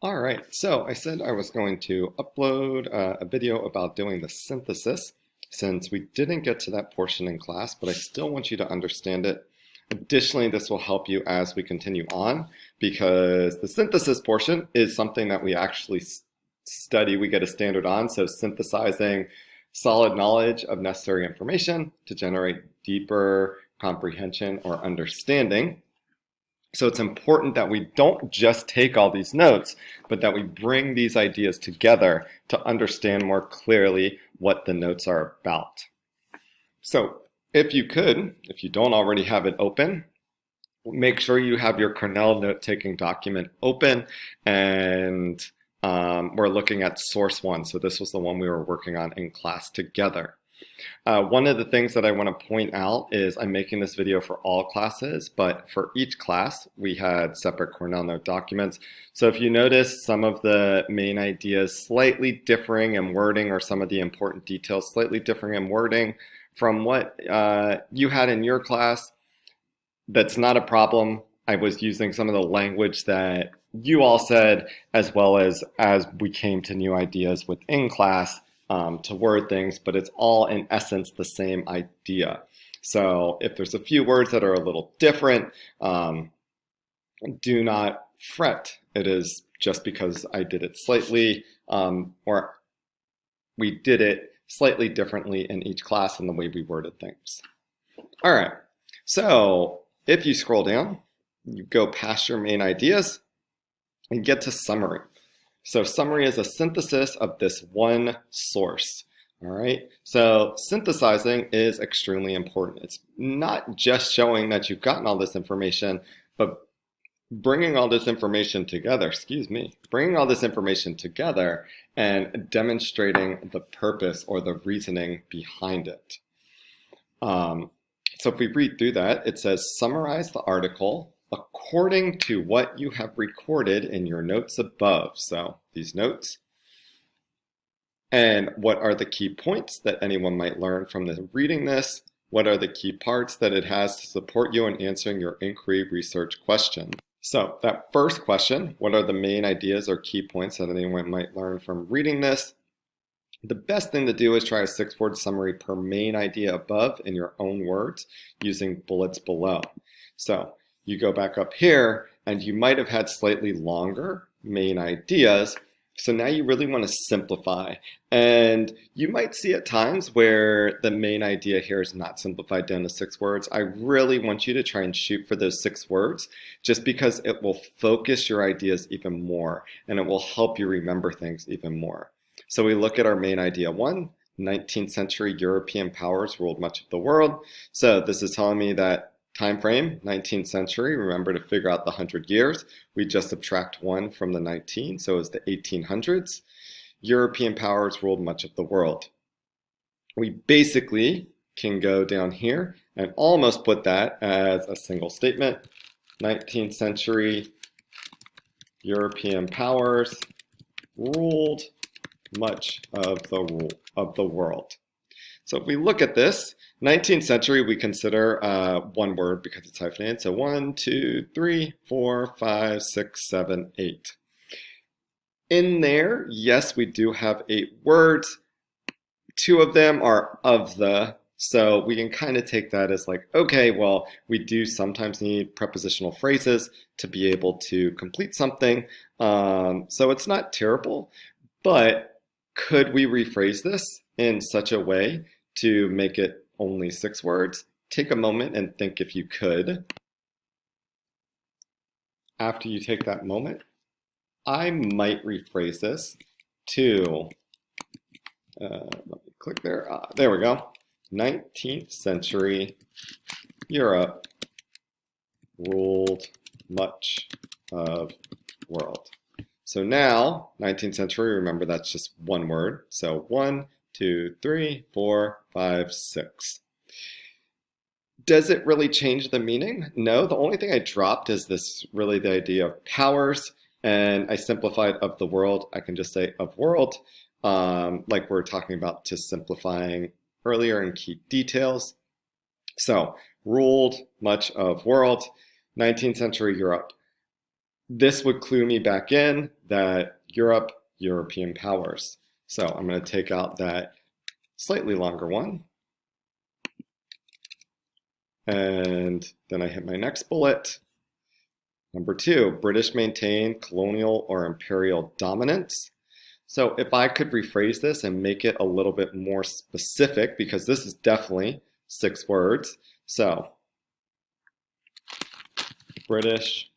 All right, so I said I was going to upload a video about doing the synthesis since we didn't get to that portion in class, but I still want you to understand it. Additionally, this will help you as we continue on because the synthesis portion is something that we actually study, we get a standard on, so synthesizing solid knowledge of necessary information to generate deeper comprehension or understanding. So it's important that we don't just take all these notes, but that we bring these ideas together to understand more clearly what the notes are about. So if you don't already have it open, make sure you have your Cornell note-taking document open, and we're looking at source one. So this was the one we were working on in class together. One of the things that I want to point out is I'm making this video for all classes, but for each class, we had separate Cornell note documents. So if you notice some of the main ideas slightly differing in wording or some of the important details slightly differing in wording from what you had in your class, that's not a problem. I was using some of the language that you all said, as well as we came to new ideas within class to word things, but it's all in essence the same idea. So if there's a few words that are a little different, do not fret. It is just because I did it slightly, or we did it slightly differently in each class in the way we worded things. All right, so if you scroll down, you go past your main ideas and get to summary. So summary is a synthesis of this one source. All right, so synthesizing is extremely important. It's not just showing that you've gotten all this information, but bringing all this information together, bringing all this information together and demonstrating the purpose or the reasoning behind it. So if we read through that, it says summarize the article according to what you have recorded in your notes above. So these notes. And what are the key points that anyone might learn from reading this? What are the key parts that it has to support you in answering your inquiry research question? So that first question, what are the main ideas or key points that anyone might learn from reading this? The best thing to do is try a 6-word summary per main idea above in your own words using bullets below. So you go back up here and you might have had slightly longer main ideas. So now you really want to simplify. And you might see at times where the main idea here is not simplified down to 6 words. I really want you to try and shoot for those 6 words just because it will focus your ideas even more and it will help you remember things even more. So we look at our main idea 1, 19th century European powers ruled much of the world. So this is telling me that time frame, 19th century, remember to figure out the 100 years. We just subtract 1 from the 19, so it's the 1800s. European powers ruled much of the world. We basically can go down here and almost put that as a single statement. 19th century European powers ruled much of the world. So if we look at this, 19th century we consider one word because it's hyphenated. So 1, 2, 3, 4, 5, 6, 7, 8. In there, yes, we do have 8 words. 2 of them are of the, so we can kind of take that as like, okay, well, we do sometimes need prepositional phrases to be able to complete something. So it's not terrible, but could we rephrase this in such a way to make it only 6 words? Take a moment and think if you could. After you take that moment, I might rephrase this to, let me click there. There we go. 19th century Europe ruled much of the world. So now, 19th century, remember that's just one word. So 1, 2, 3, 4, 5, 6. Does it really change the meaning? No, the only thing I dropped is this really the idea of powers, and I simplified of the world. I can just say of world, like we're talking about to simplifying earlier in key details. So ruled much of world, 19th century Europe. this would clue me back in that Europe, European powers. So I'm going to take out that slightly longer one. And then I hit my next bullet. Number 2, British maintain colonial or imperial dominance. So if I could rephrase this and make it a little bit more specific, because this is definitely 6 words. So British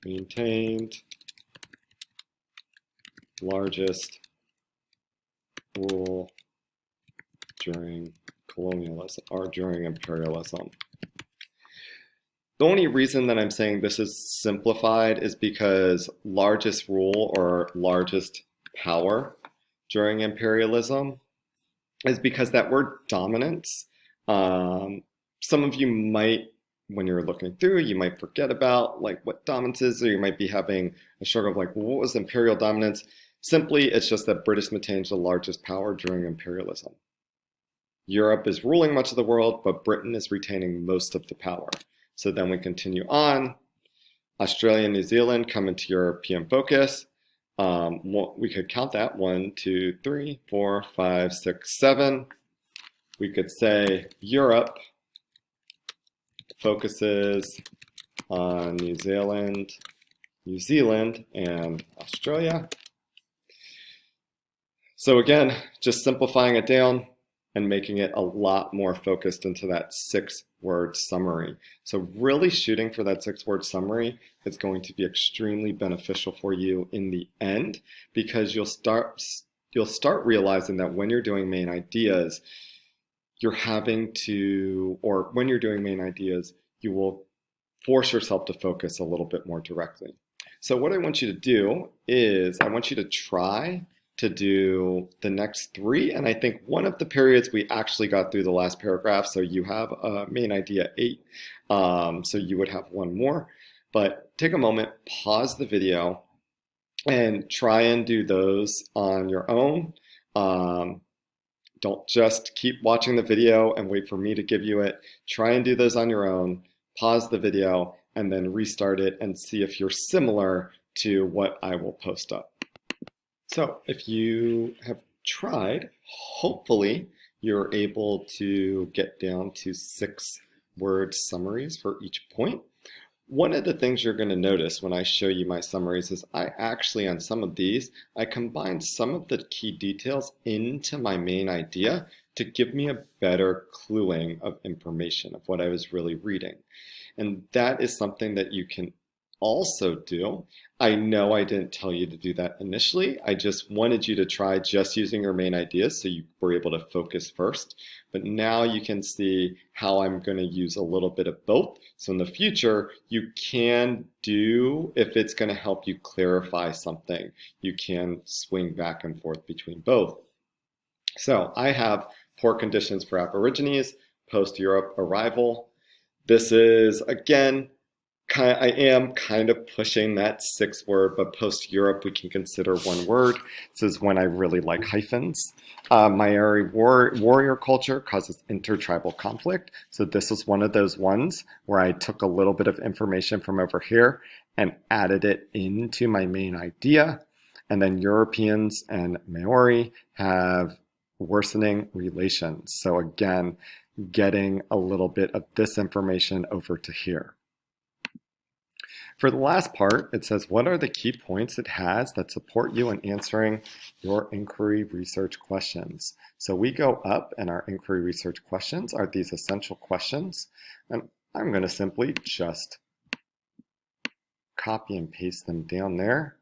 maintained largest rule during colonialism or during imperialism. The only reason that I'm saying this is simplified is because largest rule or largest power during imperialism is because that word dominance, some of you might, when you're looking through, you might forget about like what dominance is, or you might be having a struggle of like, well, what was imperial dominance? Simply, it's just that British maintains the largest power during imperialism. Europe is ruling much of the world, but Britain is retaining most of the power. So then we continue on. Australia and New Zealand come into European focus. We could count that 1, 2, 3, 4, 5, 6, 7. We could say Europe focuses on New Zealand and Australia. So again, just simplifying it down and making it a lot more focused into that 6-word summary. So really shooting for that 6-word summary is going to be extremely beneficial for you in the end, because you'll start realizing that when you're doing main ideas, you will force yourself to focus a little bit more directly. So what I want you to do is I want you to try to do the next 3, and I think one of the periods we actually got through the last paragraph, so you have main idea 8, so you would have 1 more, but take a moment, pause the video, and try and do those on your own. Don't just keep watching the video and wait for me to give you it. Try and do those on your own, pause the video, and then restart it and see if you're similar to what I will post up. So if you have tried, hopefully you're able to get down to 6-word summaries for each point. One of the things you're going to notice when I show you my summaries is I actually, on some of these, I combined some of the key details into my main idea to give me a better cluing of information of what I was really reading. And that is something that you can also do. I know I didn't tell you to do that initially. I just wanted you to try just using your main ideas so you were able to focus first. But now you can see how I'm going to use a little bit of both. So in the future, you can do, if it's going to help you clarify something, you can swing back and forth between both. So I have poor conditions for Aborigines, post-Europe arrival. This is, again, I am kind of pushing that 6-word, but post-Europe we can consider 1 word. This is when I really like hyphens. Maori warrior culture causes intertribal conflict. So this is one of those ones where I took a little bit of information from over here and added it into my main idea. And then Europeans and Maori have worsening relations. So again, getting a little bit of this information over to here. For the last part, it says, what are the key points it has that support you in answering your inquiry research questions? So we go up, and our inquiry research questions are these essential questions. And I'm going to simply just copy and paste them down there.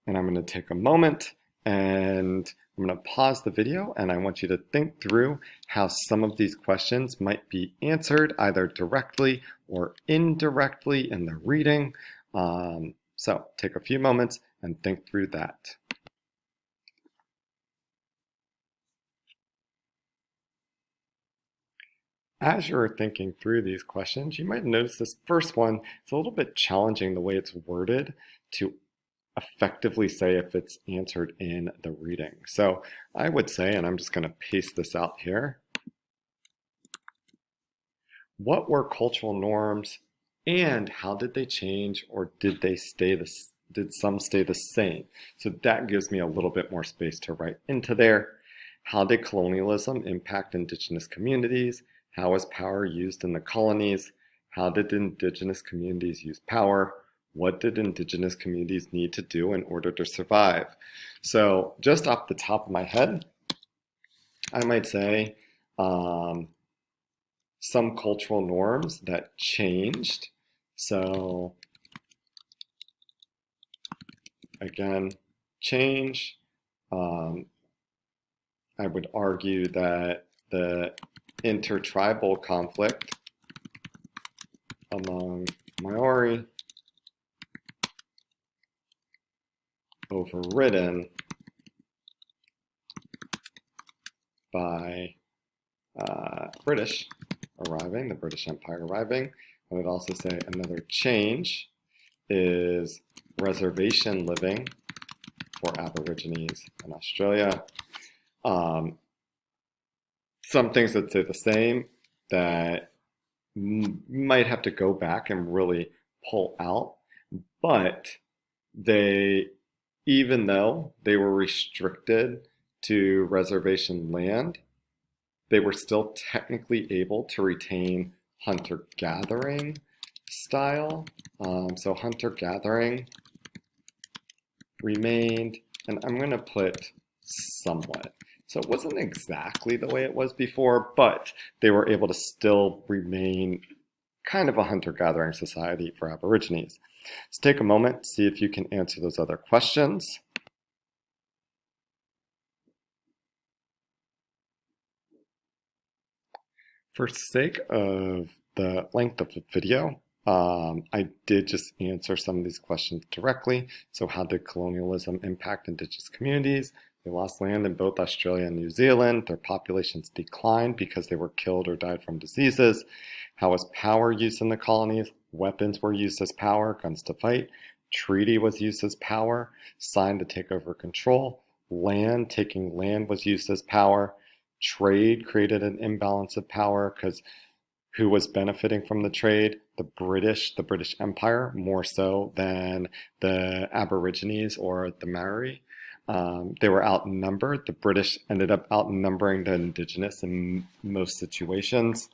And I'm going to take a moment and I'm going to pause the video, and I want you to think through how some of these questions might be answered either directly or indirectly in the reading. So take a few moments and think through that. As you're thinking through these questions, you might notice this first one is a little bit challenging the way it's worded to effectively say if it's answered in the reading. So I would say, and I'm just going to paste this out here, what were cultural norms and how did they change, or did some stay the same? So that gives me a little bit more space to write into there. How did colonialism impact Indigenous communities? How was power used in the colonies? How did Indigenous communities use power? What did Indigenous communities need to do in order to survive? So just off the top of my head, I might say some cultural norms that changed. So again, change. I would argue that the intertribal conflict among Maori overridden by British arriving, the British Empire arriving. I would also say another change is reservation living for Aborigines in Australia. Some things that stay the same that might have to go back and really pull out, but even though they were restricted to reservation land, they were still technically able to retain hunter-gathering style. So hunter-gathering remained, and I'm going to put somewhat. So it wasn't exactly the way it was before, but they were able to still remain kind of a hunter-gathering society for Aborigines. So take a moment, see if you can answer those other questions. For sake of the length of the video, I did just answer some of these questions directly. So how did colonialism impact Indigenous communities? They lost land in both Australia and New Zealand. Their populations declined because they were killed or died from diseases. How was power used in the colonies? Weapons were used as power, guns to fight. Treaty was used as power, signed to take over control. Taking land was used as power. Trade created an imbalance of power because who was benefiting from the trade? The British Empire, more so than the Aborigines or the Maori. They were outnumbered. The British ended up outnumbering the Indigenous in most situations.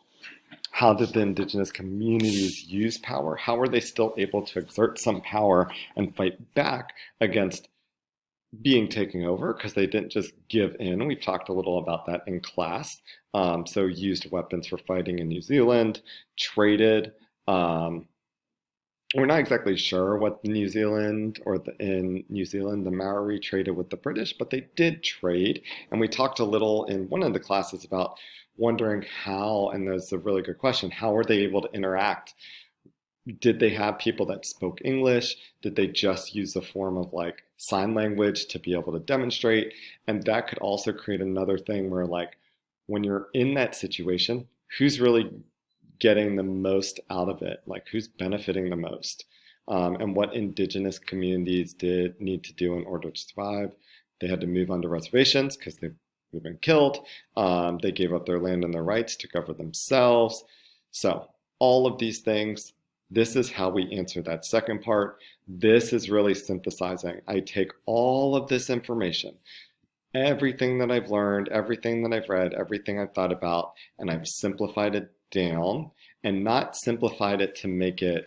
How did the Indigenous communities use power? How were they still able to exert some power and fight back against being taken over? Because they didn't just give in. We've talked a little about that in class. So used weapons for fighting in New Zealand, traded. We're not exactly sure what in New Zealand the Maori traded with the British, but they did trade. And we talked a little in one of the classes about wondering how, and that's a really good question, how were they able to interact? Did they have people that spoke English? Did they just use a form of like sign language to be able to demonstrate? And that could also create another thing where like when you're in that situation, who's really getting the most out of it? Like who's benefiting the most? And what Indigenous communities did need to do in order to survive? They had to move onto reservations because they've been killed. They gave up their land and their rights to govern themselves. So all of these things, this is how we answer that second part. This is really synthesizing. I take all of this information, everything that I've learned, everything that I've read, everything I've thought about, and I've simplified it down, and not simplified it to make it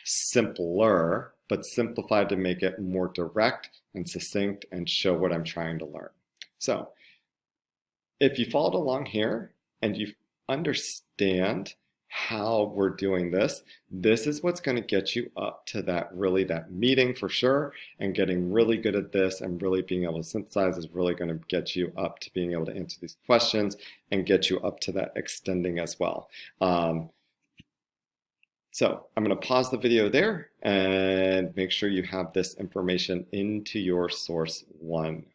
simpler, but simplified to make it more direct and succinct and show what I'm trying to learn. So if you followed along here and you understand how we're doing this, this is what's going to get you up to that meeting for sure, and getting really good at this and really being able to synthesize is really going to get you up to being able to answer these questions and get you up to that extending as well. So I'm going to pause the video there and make sure you have this information into your source 1